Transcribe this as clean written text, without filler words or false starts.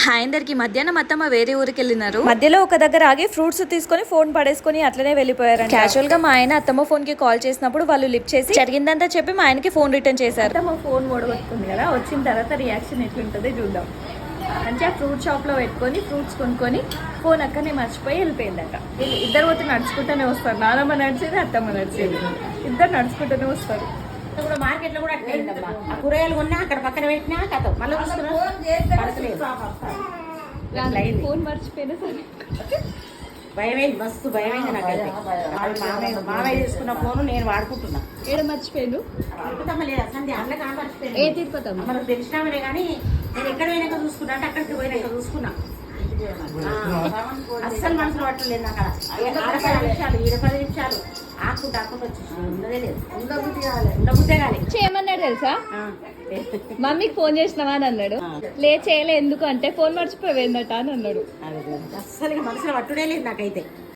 Hi అందరికి. మధ్యాహ్నం అత్తమ్మ వేరే ఊరికి వెళ్ళినారు. మధ్యలో ఒక దగ్గర ఆగి ఫ్రూట్స్ తీసుకొని ఫోన్ పడేసుకొని అట్లనే వెళ్ళిపోయారు. క్యాజువల్ గా మా ఆయన అత్తమ్మ ఫోన్ కి కాల్ చేసినప్పుడు వాళ్ళు లిఫ్ట్ చేసి జరిగిందంతా చెప్పి మా ఆయనకి ఫోన్ రిటర్న్ చేశారు. అత్తమ్మ ఫోన్ ఓడగొట్టుకుంది కదా, వచ్చిన తర్వాత రియాక్షన్ ఎట్లుంటుందో చూద్దాం. అంటే ఆ ఫ్రూట్ షాప్ లో పెట్టుకొని ఫ్రూట్స్ కొనుక్కొని ఫోన్ అక్కడనే మర్చిపోయి వెళ్ళిపోయిందట. ఇద్దరు పోతే నడుచుకుంటూనే వస్తారు. నానమ్మ నడిచేది, అత్తమ్మ నడిచేది, ఇద్దరు నడుచుకుంటూనే వస్తారు. ఇప్పుడు మార్కెట్ లో కూడా అట్లయిందమ్మా. ఆ కూరగాయలు కొన్నా అక్కడ పక్కన పెట్టినా కథ మళ్ళీ ఫోన్ మర్చిపోయినా సరే భయమైంది, మస్తు భయమైంది నాకైతే. మామయ్య తీసుకున్న ఫోన్ నేను వాడుకుంటున్నా. ఏడ మర్చిపోయాను తిరుపతమ్మ లేదా సంధ్య అందులో కనపడిపోయింది. ఏ తిరుపతమ్మ మనకు తెలిసినామనే కానీ నేను ఎక్కడ పోయినాక చూసుకున్నా అంటే అక్కడికి పోయినాక చూసుకున్నా. అస్సలు మనసులో పట్టలేదు నాకు. అక్కడ 10 నిమిషాలు 10 నిమిషాలు ఆకుంటూ వచ్చేసి ఉండదే లేదు. ఉండబుద్ధే కాలే. చేయమన్నాడు తెలుసా, మమ్మీకి ఫోన్ చేసినావా అని అన్నాడు. చేయలే ఎందుకు అంటే ఫోన్ మర్చిపోయిందట అని అన్నాడు. అస్సలు మనసులో పట్టుడే లేదు నాకైతే.